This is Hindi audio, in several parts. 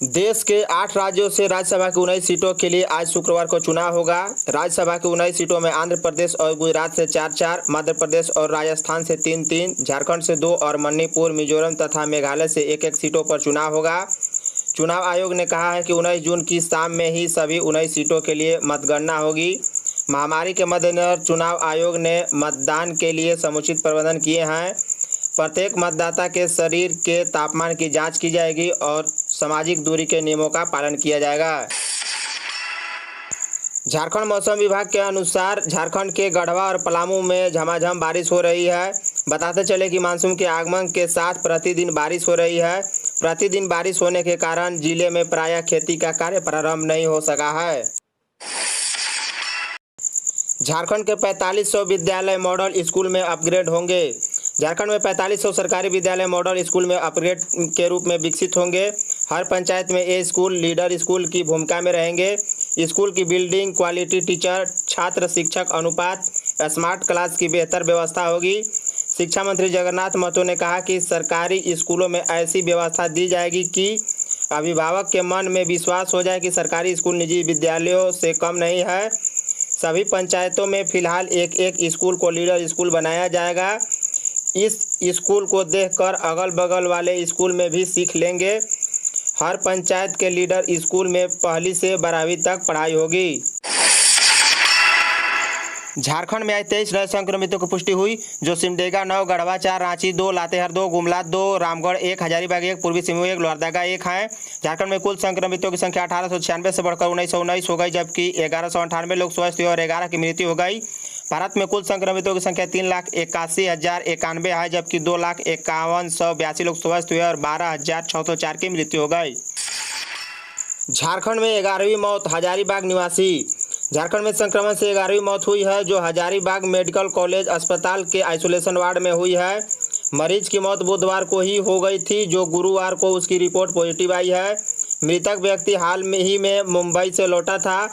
देश के 8 राज्यों से राज्यसभा की 19 सीटों के लिए आज शुक्रवार को चुनाव होगा। राज्यसभा की 19 सीटों में आंध्र प्रदेश और गुजरात से 4-4, मध्य प्रदेश और राजस्थान से 3-3, झारखंड से 2 और मणिपुर, मिजोरम तथा मेघालय से 1-1 सीटों पर चुनाव होगा। चुनाव आयोग ने कहा है कि 19 जून की शाम में ही सभी 19 सीटों के लिए मतगणना होगी। महामारी के मद्देनजर चुनाव आयोग ने मतदान के लिए समुचित प्रबंधन किए हैं। प्रत्येक मतदाता के शरीर के तापमान की जांच की जाएगी और सामाजिक दूरी के नियमों का पालन किया जाएगा। झारखंड मौसम विभाग के अनुसार झारखंड के गढ़वा और पलामू में झमाझम बारिश हो रही है। बताते चले कि मानसून के आगमन के साथ प्रतिदिन बारिश हो रही है। प्रतिदिन बारिश होने के कारण जिले में प्रायः खेती का कार्य प्रारंभ नहीं हो सका है। झारखंड के 4500 विद्यालय मॉडल स्कूल में अपग्रेड होंगे। झारखंड में 4500 सरकारी विद्यालय मॉडल स्कूल में अपग्रेड के रूप में विकसित होंगे। हर पंचायत में ये स्कूल लीडर स्कूल की भूमिका में रहेंगे। स्कूल की बिल्डिंग, क्वालिटी टीचर, छात्र शिक्षक अनुपात, स्मार्ट क्लास की बेहतर व्यवस्था होगी। शिक्षा मंत्री जगन्नाथ महतो ने कहा कि सरकारी स्कूलों में ऐसी व्यवस्था दी जाएगी कि अभिभावक के मन में विश्वास हो जाए कि सरकारी स्कूल निजी विद्यालयों से कम नहीं है। सभी पंचायतों में फिलहाल एक स्कूल को लीडर स्कूल बनाया जाएगा। इस स्कूल को देखकर अगल बगल वाले स्कूल में भी सीख लेंगे। हर पंचायत के लीडर स्कूल में पहली से 12वीं तक पढ़ाई होगी। झारखंड में आज 23 नए संक्रमितों की पुष्टि हुई, जो सिमडेगा 9, गढ़वा 4, रांची 2, लातेहार 2, गुमला 2, रामगढ़ 1, हजारीबाग 1, पूर्वी सिंहभूम 1, लोहरदगा 1 है। झारखंड में कुल संक्रमितों की संख्या 1896 से बढ़कर 1919 हो गई, जबकि 1198 लोग स्वस्थ हुए और 11 की मृत्यु हो गई। भारत में कुल संक्रमितों की संख्या 3,81,091 है, जबकि 2,51,182 लोग स्वस्थ हुए और 12,604 की मृत्यु हो गई। झारखंड में 11वीं मौत हजारीबाग निवासी। झारखंड में संक्रमण से 11वीं मौत हुई है, जो हजारीबाग मेडिकल कॉलेज अस्पताल के आइसोलेशन वार्ड में हुई है। मरीज की मौत बुधवार को ही हो गई थी, जो गुरुवार को उसकी रिपोर्ट पॉजिटिव आई है। मृतक व्यक्ति हाल में मुंबई से लौटा था।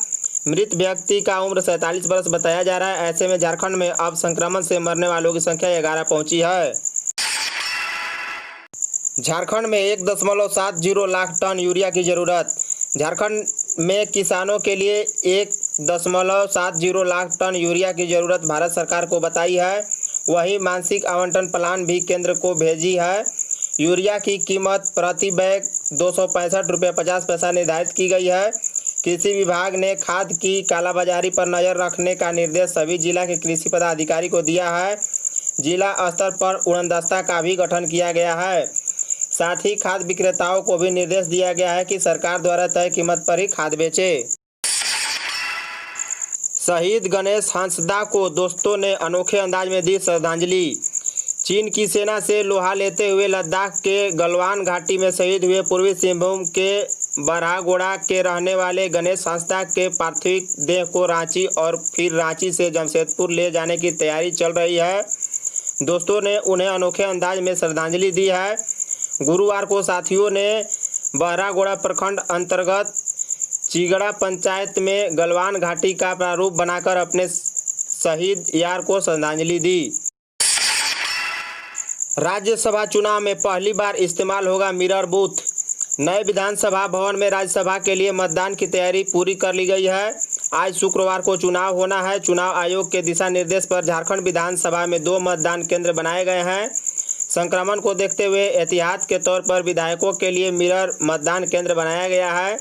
मृत व्यक्ति का उम्र 47 वर्ष बताया जा रहा है। ऐसे में झारखंड में अब संक्रमण से मरने वालों की संख्या 11 पहुंची है। झारखंड में 1.70 लाख टन यूरिया की जरूरत। झारखंड में किसानों के लिए 1.70 लाख टन यूरिया की जरूरत भारत सरकार को बताई है। वहीं मासिक आवंटन प्लान भी केंद्र को भेजी है। यूरिया की कीमत प्रति बैग 265 रुपये 50 पैसा निर्धारित की गई है। कृषि विभाग ने खाद की कालाबाजारी पर नजर रखने का निर्देश सभी जिला के कृषि पदाधिकारी को दिया है। जिला स्तर पर उड़नदस्ता का भी गठन किया गया है। साथ ही खाद विक्रेताओं को भी निर्देश दिया गया है कि सरकार द्वारा तय कीमत पर ही खाद बेचे। शहीद गणेश हांसदा को दोस्तों ने अनोखे अंदाज में दी श्रद्धांजलि। चीन की सेना से लोहा लेते हुए लद्दाख के गलवान घाटी में शहीद हुए पूर्वी सिंहभूम के बरहागोड़ा के रहने वाले गणेश हांसदा के पार्थिव देह को रांची और फिर रांची से जमशेदपुर ले जाने की तैयारी चल रही है। दोस्तों ने उन्हें अनोखे अंदाज में श्रद्धांजलि दी है। गुरुवार को साथियों ने बरहागोड़ा प्रखंड अंतर्गत चिगड़ा पंचायत में गलवान घाटी का प्रारूप बनाकर अपने शहीद यार को श्रद्धांजलि दी। राज्यसभा चुनाव में पहली बार इस्तेमाल होगा मिरर बूथ। नए विधानसभा भवन में राज्यसभा के लिए मतदान की तैयारी पूरी कर ली गई है। आज शुक्रवार को चुनाव होना है। चुनाव आयोग के दिशा निर्देश पर झारखंड विधानसभा में 2 मतदान केंद्र बनाए गए हैं। संक्रमण को देखते हुए एहतियात के तौर पर विधायकों के लिए मिरर मतदान केंद्र बनाया गया है।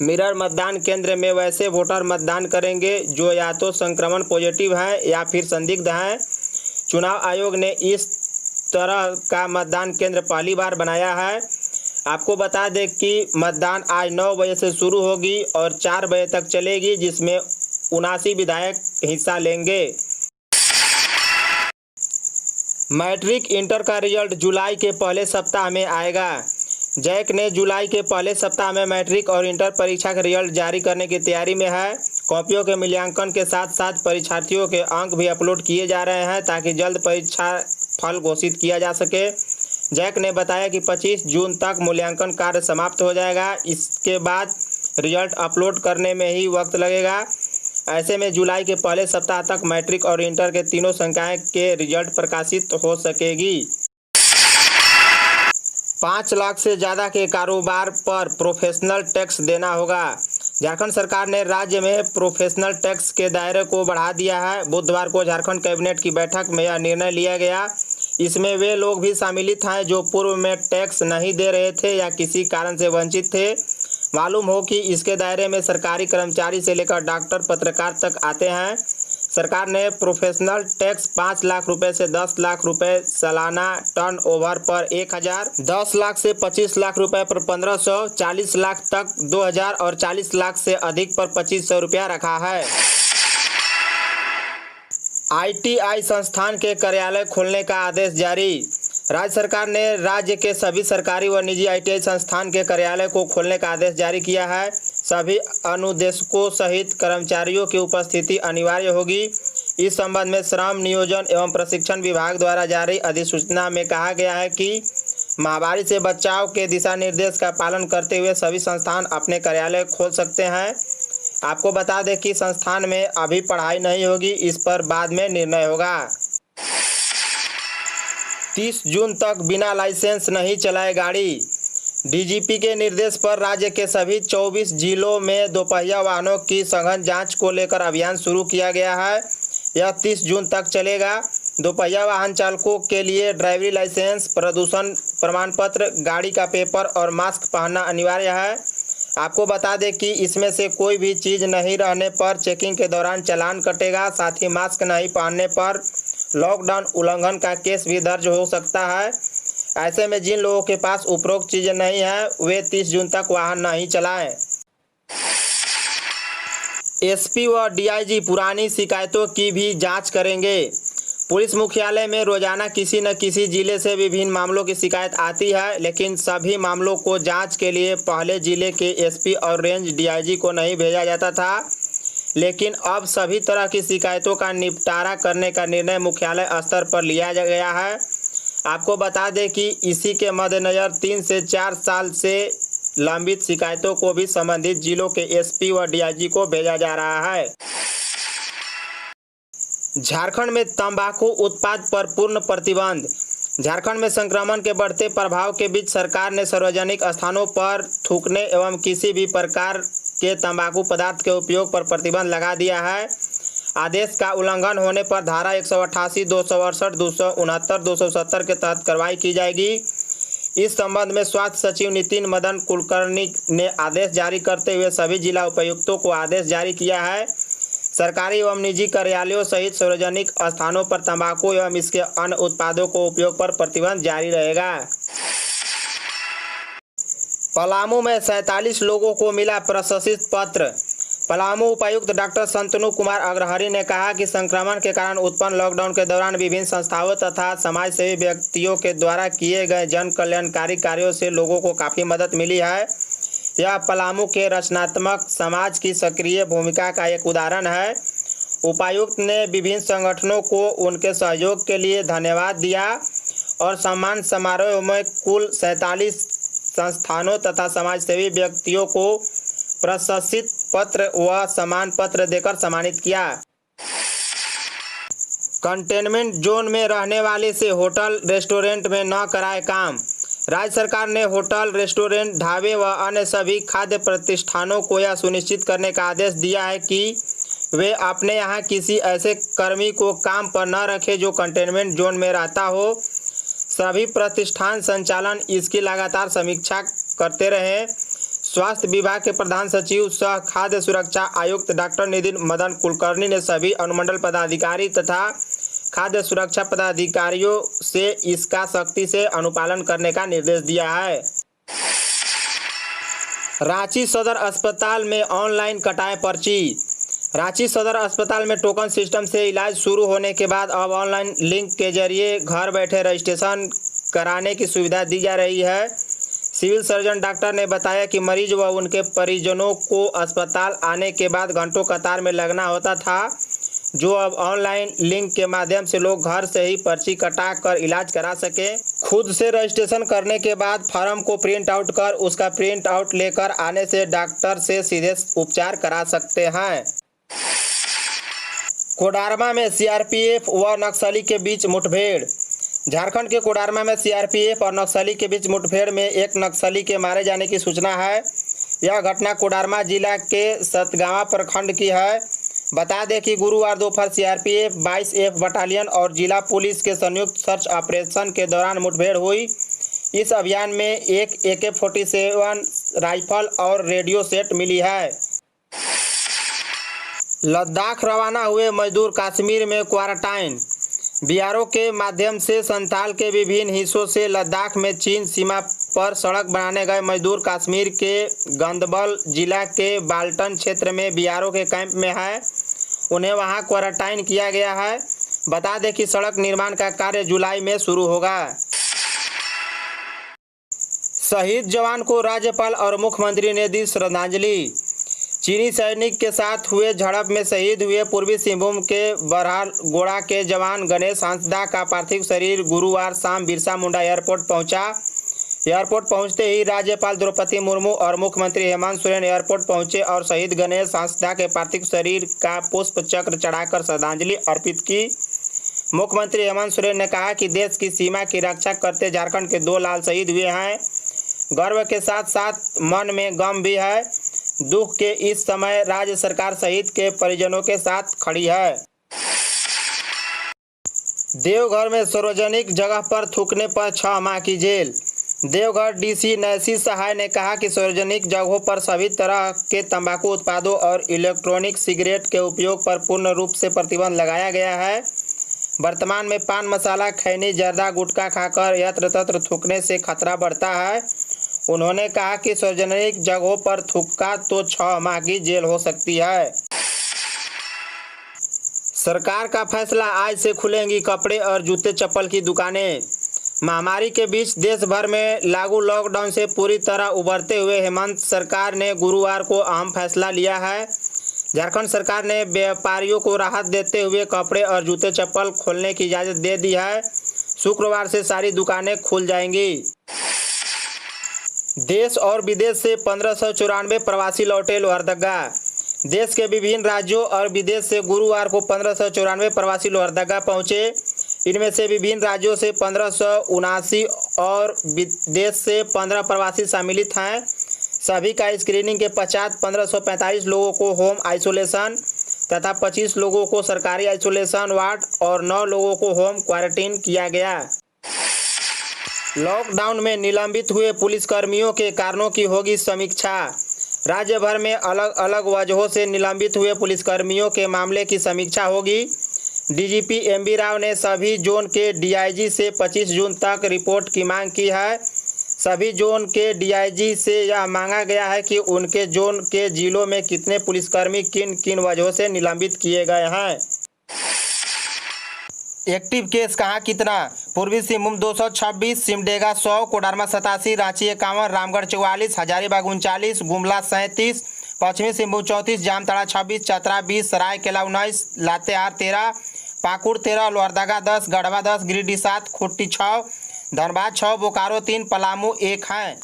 मिरर मतदान केंद्र में वैसे वोटर मतदान करेंगे जो या तो संक्रमण पॉजिटिव हैं या फिर संदिग्ध हैं। चुनाव आयोग ने इस तरह का मतदान केंद्र पहली बार बनाया है। आपको बता दें कि मतदान आज 9 बजे से शुरू होगी और 4 बजे तक चलेगी, जिसमें 79 विधायक हिस्सा लेंगे। मैट्रिक इंटर का रिजल्ट जुलाई के पहले सप्ताह में आएगा। जैक ने जुलाई के पहले सप्ताह में मैट्रिक और इंटर परीक्षा का रिजल्ट जारी करने की तैयारी में है। कॉपियों के मूल्यांकन के साथ साथ परीक्षार्थियों के अंक भी अपलोड किए जा रहे हैं ताकि जल्द परीक्षा फल घोषित किया जा सके। जैक ने बताया कि 25 जून तक मूल्यांकन कार्य समाप्त हो जाएगा। इसके बाद रिजल्ट अपलोड करने में ही वक्त लगेगा। ऐसे में जुलाई के पहले सप्ताह तक मैट्रिक और इंटर के तीनों संकाय के रिजल्ट प्रकाशित हो सकेगी। 5 लाख से ज़्यादा के कारोबार पर प्रोफेशनल टैक्स देना होगा। झारखंड सरकार ने राज्य में प्रोफेशनल टैक्स के दायरे को बढ़ा दिया है। बुधवार को झारखंड कैबिनेट की बैठक में यह निर्णय लिया गया। इसमें वे लोग भी सम्मिलित हैं जो पूर्व में टैक्स नहीं दे रहे थे या किसी कारण से वंचित थे। मालूम हो कि इसके दायरे में सरकारी कर्मचारी से लेकर डॉक्टर, पत्रकार तक आते हैं। सरकार ने प्रोफेशनल टैक्स 5 लाख रुपए से 10 लाख रुपए सालाना टर्नओवर पर 1000, 10 लाख से 25 लाख रुपए पर 1500, 40 लाख तक 2000 और 40 लाख से अधिक पर 2500 रुपया रखा है। ITI संस्थान के कार्यालय खोलने का आदेश जारी। राज्य सरकार ने राज्य के सभी सरकारी व निजी ITI संस्थान के कार्यालय को खोलने का आदेश जारी किया है। सभी अनुदेशकों सहित कर्मचारियों की उपस्थिति अनिवार्य होगी। इस संबंध में श्रम, नियोजन एवं प्रशिक्षण विभाग द्वारा जारी अधिसूचना में कहा गया है कि महामारी से बचाव के दिशा निर्देश का पालन करते हुए सभी संस्थान अपने कार्यालय खोल सकते हैं। आपको बता दें कि संस्थान में अभी पढ़ाई नहीं होगी, इस पर बाद में निर्णय होगा। 30 जून तक बिना लाइसेंस नहीं चलाए गाड़ी। DGP के निर्देश पर राज्य के सभी 24 जिलों में दोपहिया वाहनों की सघन जांच को लेकर अभियान शुरू किया गया है। यह 30 जून तक चलेगा। दोपहिया वाहन चालकों के लिए ड्राइवरी लाइसेंस, प्रदूषण प्रमाण पत्र, गाड़ी का पेपर और मास्क पहनना अनिवार्य है। आपको बता दें कि इसमें से कोई भी चीज़ नहीं रहने पर चेकिंग के दौरान चालान कटेगा। साथ ही मास्क नहीं पहनने पर लॉकडाउन उल्लंघन का केस भी दर्ज हो सकता है। ऐसे में जिन लोगों के पास उपरोक्त चीजें नहीं है वे 30 जून तक वाहन नहीं चलाएं। SP व DIG पुरानी शिकायतों की भी जांच करेंगे। पुलिस मुख्यालय में रोजाना किसी न किसी जिले से विभिन्न मामलों की शिकायत आती है, लेकिन सभी मामलों को जांच के लिए पहले जिले के SP और रेंज DIG को नहीं भेजा जाता था, लेकिन अब सभी तरह की शिकायतों का निपटारा करने का निर्णय मुख्यालय स्तर पर लिया गया है। आपको बता दें कि इसी के मद्देनजर 3 से 4 साल से लंबित शिकायतों को भी संबंधित जिलों के SP व DIG को भेजा जा रहा है। झारखंड में तंबाकू उत्पाद पर पूर्ण प्रतिबंध। झारखंड में संक्रमण के बढ़ते प्रभाव के बीच सरकार ने सार्वजनिक स्थानों पर थूकने एवं किसी भी प्रकार के तंबाकू पदार्थ के उपयोग पर प्रतिबंध लगा दिया है। आदेश का उल्लंघन होने पर धारा 188, 268, 269, 270 के तहत कार्रवाई की जाएगी। इस संबंध में स्वास्थ्य सचिव नितिन मदन कुलकर्णी ने आदेश जारी करते हुए सभी जिला उपायुक्तों को आदेश जारी किया है। सरकारी एवं निजी कार्यालयों सहित सार्वजनिक स्थानों पर तंबाकू एवं इसके अन्य उत्पादों को उपयोग पर प्रतिबंध जारी रहेगा। पलामू में 47 लोगों को मिला प्रशंसित पत्र। पलामू उपायुक्त डॉक्टर संतनु कुमार अग्रहरि ने कहा कि संक्रमण के कारण उत्पन्न लॉकडाउन के दौरान विभिन्न संस्थाओं तथा समाजसेवी व्यक्तियों के द्वारा किए गए जन कल्याणकारी कार्यों से लोगों को काफ़ी मदद मिली है। यह पलामू के रचनात्मक समाज की सक्रिय भूमिका का एक उदाहरण है। उपायुक्त ने विभिन्न संगठनों को उनके सहयोग के लिए धन्यवाद दिया और सम्मान समारोह में कुल 47 संस्थानों तथा समाजसेवी व्यक्तियों को प्रशंसित पत्र व सम्मान पत्र देकर सम्मानित किया। कंटेनमेंट जोन में रहने वाले से होटल रेस्टोरेंट में न कराए काम। राज्य सरकार ने होटल, रेस्टोरेंट, ढाबे व अन्य सभी खाद्य प्रतिष्ठानों को यह सुनिश्चित करने का आदेश दिया है कि वे अपने यहाँ किसी ऐसे कर्मी को काम पर न रखें जो कंटेनमेंट जोन में रहता हो। सभी प्रतिष्ठान संचालन इसकी लगातार समीक्षा करते रहें। स्वास्थ्य विभाग के प्रधान सचिव सह खाद्य सुरक्षा आयुक्त डॉक्टर नितिन मदन कुलकर्णी ने सभी अनुमंडल पदाधिकारी तथा खाद्य सुरक्षा पदाधिकारियों से इसका सख्ती से अनुपालन करने का निर्देश दिया है। रांची सदर अस्पताल में ऑनलाइन कटाए पर्ची। रांची सदर अस्पताल में टोकन सिस्टम से इलाज शुरू होने के बाद अब ऑनलाइन लिंक के जरिए घर बैठे रजिस्ट्रेशन कराने की सुविधा दी जा रही है। सिविल सर्जन डॉक्टर ने बताया कि मरीज व उनके परिजनों को अस्पताल आने के बाद घंटों कतार में लगना होता था, जो अब ऑनलाइन लिंक के माध्यम से लोग घर से ही पर्ची कटा कर इलाज करा सके। खुद से रजिस्ट्रेशन करने के बाद फॉर्म को प्रिंट आउट कर उसका प्रिंट आउट लेकर आने से डॉक्टर से सीधे उपचार करा सकते हैं। कोडरमा में CRPF व नक्सली के बीच मुठभेड़। झारखंड के कोडरमा में सीआरपीएफ और नक्सली के बीच मुठभेड़ में एक नक्सली के मारे जाने की सूचना है। यह घटना कोडरमा जिला के सतगावा प्रखंड की है। बता दें कि गुरुवार दोपहर सीआरपीएफ 22F बटालियन और जिला पुलिस के संयुक्त सर्च ऑपरेशन के दौरान मुठभेड़ हुई। इस अभियान में एक AK-47 राइफल और रेडियो सेट मिली है। लद्दाख रवाना हुए मजदूर कश्मीर में क्वारंटाइन। बीआरओ के माध्यम से संथाल के विभिन्न हिस्सों से लद्दाख में चीन सीमा पर सड़क बनाने गए मजदूर कश्मीर के गंदरबल जिला के बाल्टन क्षेत्र में बीआरओ के कैंप में है। उन्हें वहां क्वारंटाइन किया गया है। बता दें कि सड़क निर्माण का कार्य जुलाई में शुरू होगा। शहीद जवान को राज्यपाल और मुख्यमंत्री ने दी श्रद्धांजलि। चीनी सैनिक के साथ हुए झड़प में शहीद हुए पूर्वी सिंहभूम के बरहालगोड़ा के जवान गणेश हांसदा का पार्थिव शरीर गुरुवार शाम बिरसा मुंडा एयरपोर्ट पहुंचा। एयरपोर्ट पहुंचते ही राज्यपाल द्रौपदी मुर्मू और मुख्यमंत्री हेमंत सोरेन एयरपोर्ट पहुंचे और शहीद गणेश हांसदा के पार्थिव शरीर का पुष्प चक्र चढ़ाकर श्रद्धांजलि अर्पित की। मुख्यमंत्री हेमंत सोरेन ने कहा कि देश की सीमा की रक्षा करते झारखंड के 2 लाल शहीद हुए हैं। गर्व के साथ साथ मन में गम भी है। दुख के इस समय राज्य सरकार शहीद के परिजनों के साथ खड़ी है। देवघर में सार्वजनिक जगह पर थूकने पर 6 माह की जेल। देवघर डीसी नैसी सहाय ने कहा कि सार्वजनिक जगहों पर सभी तरह के तंबाकू उत्पादों और इलेक्ट्रॉनिक सिगरेट के उपयोग पर पूर्ण रूप से प्रतिबंध लगाया गया है। वर्तमान में पान मसाला, खैनी, जर्दा, गुटखा खाकर यत्र तत्र थूकने से खतरा बढ़ता है। उन्होंने कहा कि सार्वजनिक जगहों पर थूका तो 6 माह की जेल हो सकती है। सरकार का फैसला, आज से खुलेंगी कपड़े और जूते चप्पल की दुकानें। महामारी के बीच देश भर में लागू लॉकडाउन से पूरी तरह उबरते हुए हेमंत सरकार ने गुरुवार को अहम फैसला लिया है। झारखंड सरकार ने व्यापारियों को राहत देते हुए कपड़े और जूते चप्पल खोलने की इजाज़त दे दी है। शुक्रवार से सारी दुकानें खुल जाएंगी। देश और विदेश से 1594 प्रवासी लौटे लोहरदगा। देश के विभिन्न राज्यों और विदेश से गुरुवार को 1594 प्रवासी लोहरदगा पहुंचे। इनमें से विभिन्न राज्यों से 1579 और विदेश से 15 प्रवासी सम्मिलित हैं। सभी का स्क्रीनिंग के पश्चात 1545 लोगों को होम आइसोलेशन तथा 25 लोगों को सरकारी आइसोलेशन वार्ड और 9 लोगों को होम क्वारंटीन किया गया। लॉकडाउन में निलंबित हुए पुलिसकर्मियों के कारणों की होगी समीक्षा। राज्य भर में अलग अलग वजहों से निलंबित हुए पुलिसकर्मियों के मामले की समीक्षा होगी। डीजीपी एमबी राव ने सभी जोन के डीआईजी से 25 जून तक रिपोर्ट की मांग की है। सभी जोन के डीआईजी से यह मांगा गया है कि उनके जोन के जिलों में कितने पुलिसकर्मी किन किन वजहों से निलंबित किए गए हैं। एक्टिव केस कहाँ कितना? पूर्वी सिंहभूम 226, सिमडेगा 100, कोडरमा 87, रांची 51, रामगढ़ 44, हजारीबाग 39, गुमला 37, पश्चिमी सिंहभूम 34, जामताड़ा 26, चतरा 20, सरायकेला 19, लातेहार 13, पाकुड़ 13, लोहरदगा 10, गढ़वा 10, गिरिडीह 7, खूंटी 6, धनबाद 6, बोकारो 3, पलामू 1 हैं।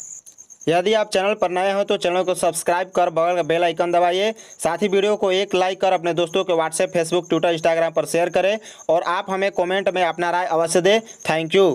यदि आप चैनल पर नए हो तो चैनल को सब्सक्राइब कर बगल का बेल आइकन दबाइए। साथ ही वीडियो को एक लाइक कर अपने दोस्तों के व्हाट्सएप, फेसबुक, ट्विटर, इंस्टाग्राम पर शेयर करें और आप हमें कमेंट में अपना राय अवश्य दें। Thank you.